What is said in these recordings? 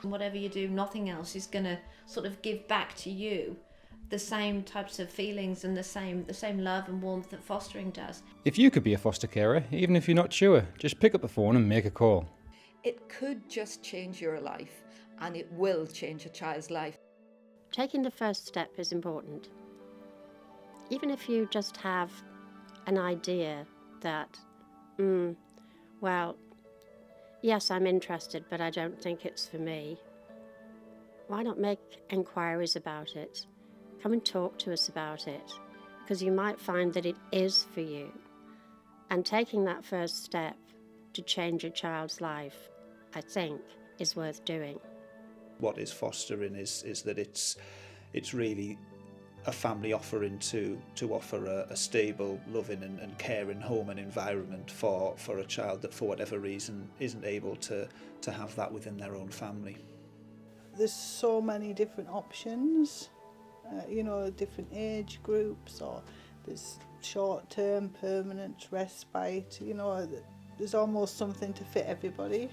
Whatever you do, nothing else is going to sort of give back to you the same types of feelings and the same love and warmth that fostering does. If you could be a foster carer, even if you're not sure, just pick up the phone and make a call. It could just change your life, and it will change a child's life. Taking the first step is important. Even if you just have an idea that, well, yes, I'm interested, but I don't think it's for me. Why not make enquiries about it? Come and talk to us about it, because you might find that it is for you. And taking that first step to change a child's life, I think, is worth doing. What is fostering is that it's really a family offering to offer a stable, loving and caring home and environment for a child that for whatever reason isn't able to have that within their own family. There's so many different options, different age groups, or there's short-term, permanent, respite, there's almost something to fit everybody.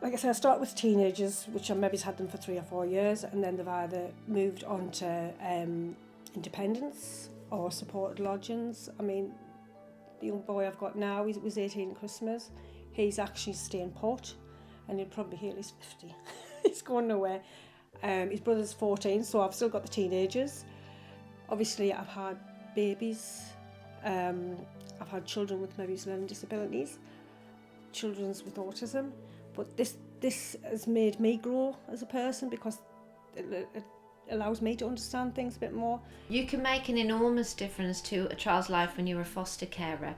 Like I said, I start with teenagers, which I maybe had them for 3 or 4 years, and then they've either moved on to independence or supported lodgings. I mean, the young boy I've got now, he was 18 at Christmas. He's actually staying put, and he'll probably hear he's 50. He's going nowhere. His brother's 14, so I've still got the teenagers. Obviously, I've had babies. I've had children with maybe learning disabilities, children with autism. But this has made me grow as a person, because it allows me to understand things a bit more. You can make an enormous difference to a child's life when you're a foster carer.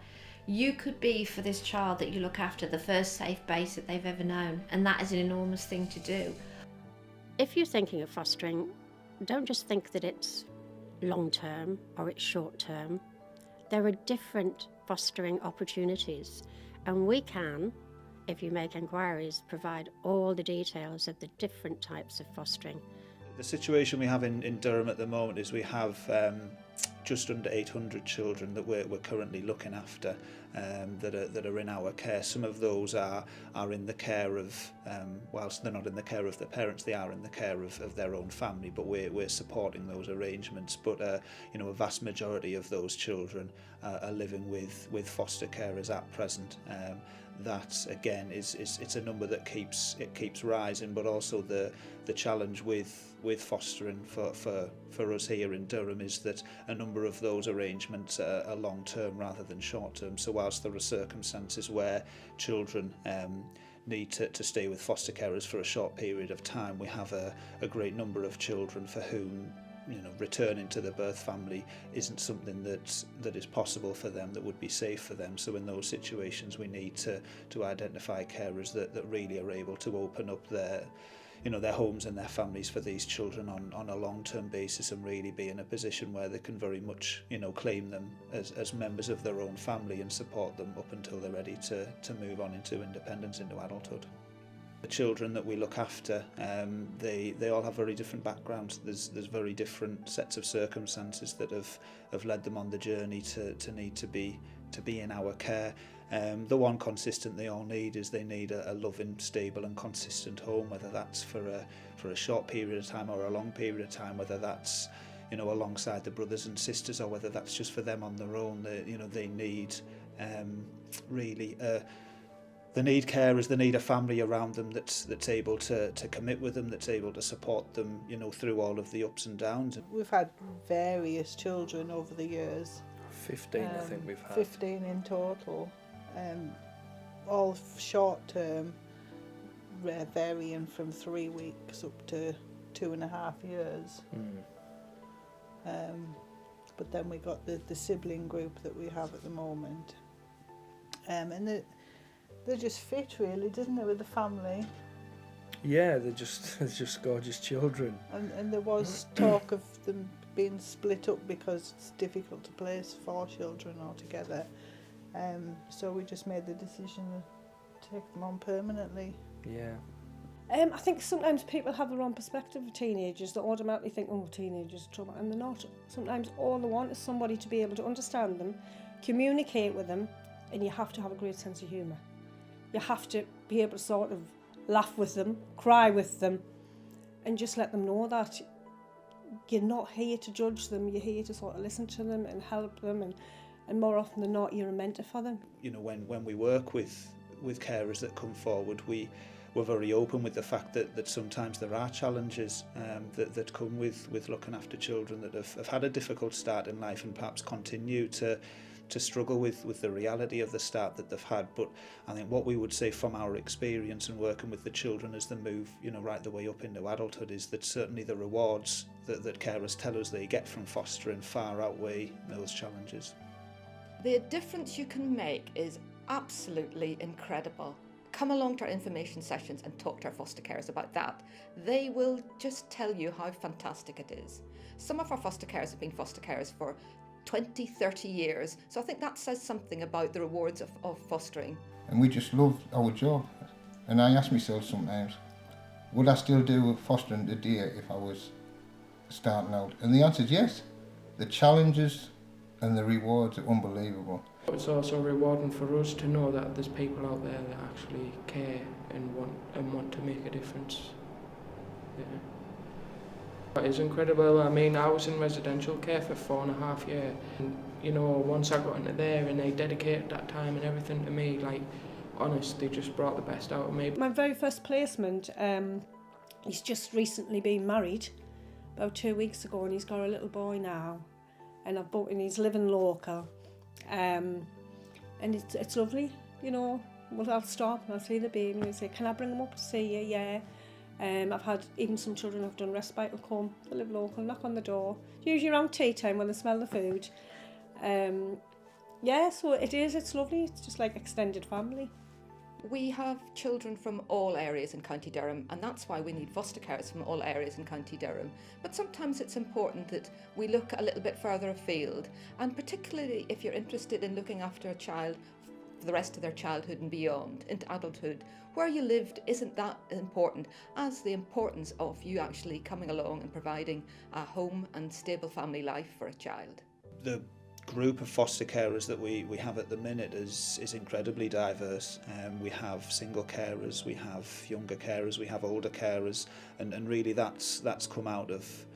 You could be, for this child that you look after, the first safe base that they've ever known, and that is an enormous thing to do. If you're thinking of fostering, don't just think that it's long-term or it's short-term. There are different fostering opportunities, and we can, if you make enquiries, provide all the details of the different types of fostering. The situation we have in Durham at the moment is we have just under 800 children that we're currently looking after that are in our care. Some of those are in the care of, whilst they're not in the care of their parents, they are in the care of their own family, but we're supporting those arrangements. But a vast majority of those children are living with foster carers at present. That again it's a number that keeps rising, but also the challenge with fostering for us here in Durham is that a number of those arrangements are long term rather than short term. So whilst there are circumstances where children need to stay with foster carers for a short period of time, we have a great number of children for whom returning to the birth family isn't something that is possible for them, that would be safe for them. So in those situations we need to identify carers that really are able to open up their homes and their families for these children on a long-term basis, and really be in a position where they can very much claim them as members of their own family and support them up until they're ready to move on into independence, into adulthood. The children that we look after, they all have very different backgrounds. There's very different sets of circumstances that have led them on the journey to need to be in our care. The one consistent they all need is they need a loving, stable and consistent home, whether that's for a short period of time or a long period of time, whether that's alongside the brothers and sisters or whether that's just for them on their own. They need really they need carers, they need a family around them that's able to commit with them, that's able to support them, through all of the ups and downs. We've had various children over the years. 15 I think we've had. 15 in total. All short term, varying from 3 weeks up to 2.5 years. But then we got the sibling group that we have at the moment. And they're just fit, really, doesn't it, with the family? Yeah, they're just gorgeous children. And there was talk of them being split up because it's difficult to place 4 children altogether. So we just made the decision to take them on permanently. Yeah. I think sometimes people have the wrong perspective of teenagers. They automatically think, oh, teenagers are trouble, and they're not. Sometimes all they want is somebody to be able to understand them, communicate with them, and you have to have a great sense of humour. You have to be able to sort of laugh with them, cry with them, and just let them know that you're not here to judge them, you're here to sort of listen to them and help them, and more often than not, you're a mentor for them. You know, when we work with carers that come forward, we're very open with the fact that sometimes there are challenges that come with looking after children that have had a difficult start in life and perhaps continue to struggle with the reality of the start that they've had. But I think what we would say from our experience and working with the children as they move, you know, right the way up into adulthood, is that certainly the rewards that carers tell us they get from fostering far outweigh those challenges. The difference you can make is absolutely incredible. Come along to our information sessions and talk to our foster carers about that. They will just tell you how fantastic it is. Some of our foster carers have been foster carers for 20, 30 years. So I think that says something about the rewards of fostering. And we just love our job. And I ask myself sometimes, would I still do fostering today if I was starting out? And the answer is yes. The challenges and the rewards are unbelievable. It's also rewarding for us to know that there's people out there that actually care and want to make a difference. Yeah. It's incredible. I mean, I was in residential care for 4.5 years. And, you know, once I got into there and they dedicated that time and everything to me, like, honest, they just brought the best out of me. My very first placement, he's just recently been married, about 2 weeks ago, and he's got a little boy now. And he's living local. And it's lovely, you know. Well, I'll stop and I'll see the baby and say, can I bring him up to see you? Yeah. I've had even some children who've done respite will come, they live local, knock on the door, usually around tea time when they smell the food. Yeah, so it's lovely, it's just like extended family. We have children from all areas in County Durham, and that's why we need foster carers from all areas in County Durham. But sometimes it's important that we look a little bit further afield, and particularly if you're interested in looking after a child for the rest of their childhood and beyond, into adulthood, where you lived isn't that important as the importance of you actually coming along and providing a home and stable family life for a child. The group of foster carers that we have at the minute is incredibly diverse. We have single carers, we have younger carers, we have older carers, and really that's come out of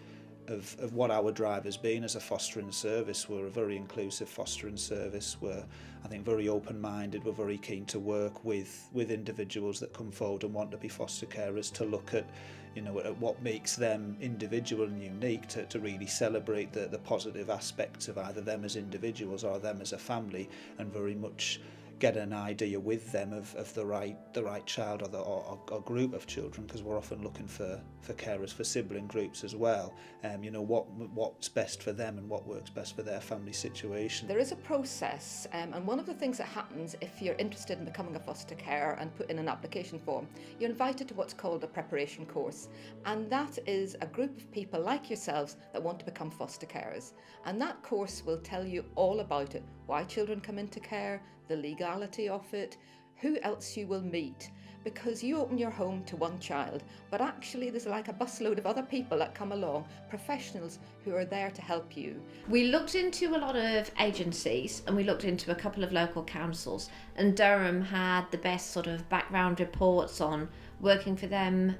what our drive has been as a fostering service. We're a very inclusive fostering service. We're, I think, very open-minded. We're very keen to work with individuals that come forward and want to be foster carers, to look at, you know, at what makes them individual and unique, to really celebrate the positive aspects of either them as individuals or them as a family, and very much get an idea with them of the right child or group of children, because we're often looking for carers for sibling groups as well. You know, what's best for them and what works best for their family situation. There is a process, and one of the things that happens if you're interested in becoming a foster carer and put in an application form, you're invited to what's called a preparation course, and that is a group of people like yourselves that want to become foster carers, and that course will tell you all about it, why children come into care, the legality of it, who else you will meet, because you open your home to one child, but actually there's like a busload of other people that come along, professionals who are there to help you. We looked into a lot of agencies and we looked into a couple of local councils, and Durham had the best sort of background reports on working for them.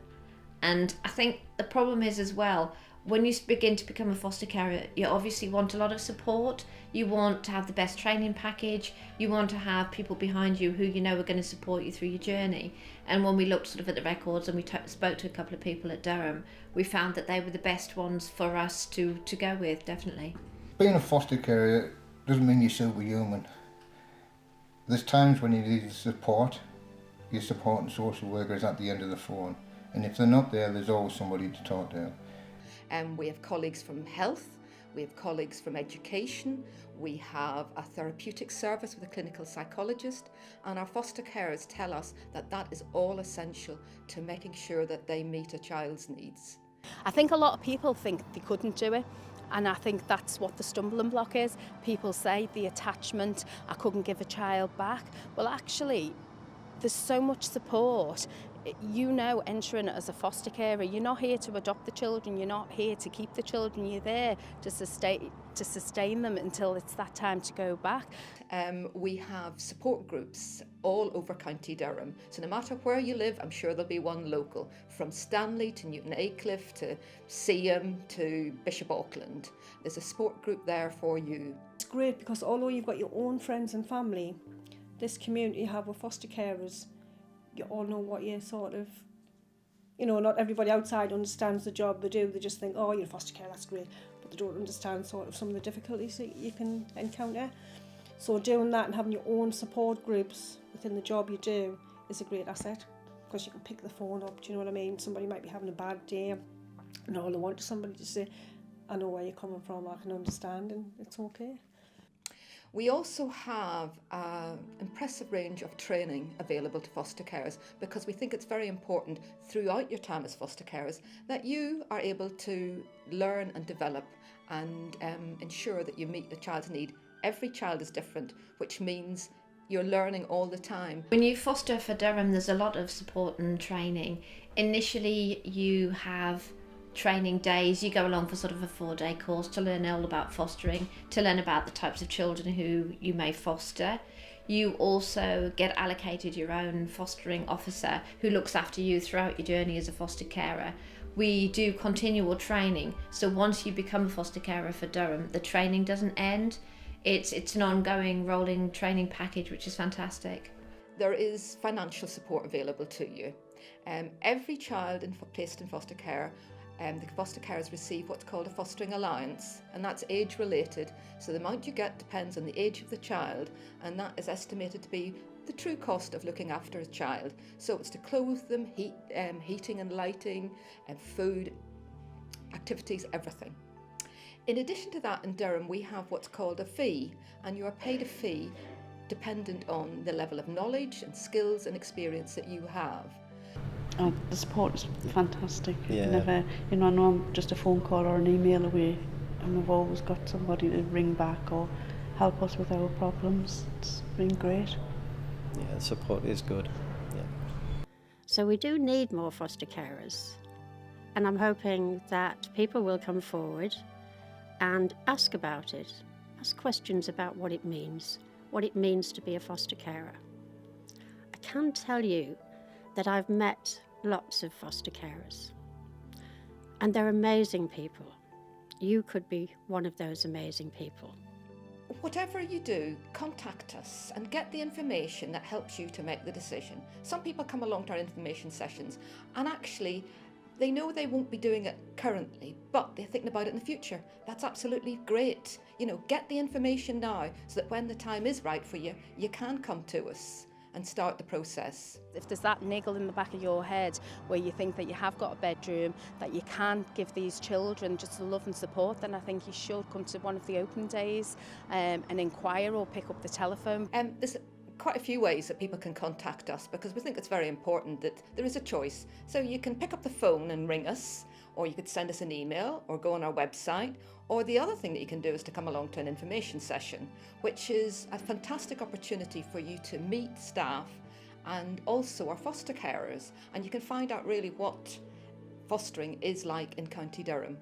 And I think the problem is as well, when you begin to become a foster carer, you obviously want a lot of support. You want to have the best training package. You want to have people behind you who you know are going to support you through your journey. And when we looked sort of at the records and we spoke to a couple of people at Durham, we found that they were the best ones for us to go with, definitely. Being a foster carer doesn't mean you're superhuman. There's times when you need support. Your support and social worker is at the end of the phone. And if they're not there, there's always somebody to talk to. We have colleagues from health, we have colleagues from education, we have a therapeutic service with a clinical psychologist, and our foster carers tell us that that is all essential to making sure that they meet a child's needs. I think a lot of people think they couldn't do it, and I think that's what the stumbling block is. People say the attachment, I couldn't give a child back. Well, actually, there's so much support. You know, entering as a foster carer, you're not here to adopt the children, you're not here to keep the children, you're there to sustain them until it's that time to go back. We have support groups all over County Durham, so no matter where you live, I'm sure there'll be one local, from Stanley to Newton Aycliffe to Seaham to Bishop Auckland. There's a support group there for you. It's great because although you've got your own friends and family, this community you have with foster carers, you all know what you're sort of, you know, not everybody outside understands the job they do. They just think, oh, you're a foster carer, that's great. But they don't understand sort of some of the difficulties that you can encounter. So doing that and having your own support groups within the job you do is a great asset, because you can pick the phone up, do you know what I mean? Somebody might be having a bad day and all they want is somebody to say, I know where you're coming from, I can understand, and it's okay. We also have an impressive range of training available to foster carers, because we think it's very important throughout your time as foster carers that you are able to learn and develop and ensure that you meet the child's need. Every child is different, which means you're learning all the time. When you foster for Durham, there's a lot of support and training. Initially, you have training days. You go along for sort of a 4-day course to learn all about fostering, to learn about the types of children who you may foster. You also get allocated your own fostering officer who looks after you throughout your journey as a foster carer. We do continual training, so once you become a foster carer for Durham, the training doesn't end. It's an ongoing rolling training package, which is fantastic. There is financial support available to you. Every child placed in foster care, the foster carers receive what's called a fostering allowance, and that's age related. So the amount you get depends on the age of the child, and that is estimated to be the true cost of looking after a child. So it's to clothe them, heating and lighting, and food, activities, everything. In addition to that, in Durham we have what's called a fee, and you are paid a fee dependent on the level of knowledge and skills and experience that you have. Oh, the support is fantastic. Yeah. Never, I know I'm just a phone call or an email away, and we've always got somebody to ring back or help us with our problems. It's been great. Yeah, the support is good. Yeah. So we do need more foster carers, and I'm hoping that people will come forward and ask about it, ask questions about what it means to be a foster carer. I can tell you that I've met lots of foster carers, and they're amazing people. You could be one of those amazing people. Whatever you do, contact us and get the information that helps you to make the decision. Some people come along to our information sessions and actually they know they won't be doing it currently, but they're thinking about it in the future. That's absolutely great. You know, get the information now so that when the time is right for you, you can come to us and start the process. If there's that niggle in the back of your head where you think that you have got a bedroom, that you can't give these children just the love and support, then I think you should come to one of the open days and inquire or pick up the telephone. There's quite a few ways that people can contact us, because we think it's very important that there is a choice. So you can pick up the phone and ring us, or you could send us an email or go on our website, or the other thing that you can do is to come along to an information session, which is a fantastic opportunity for you to meet staff and also our foster carers, and you can find out really what fostering is like in County Durham.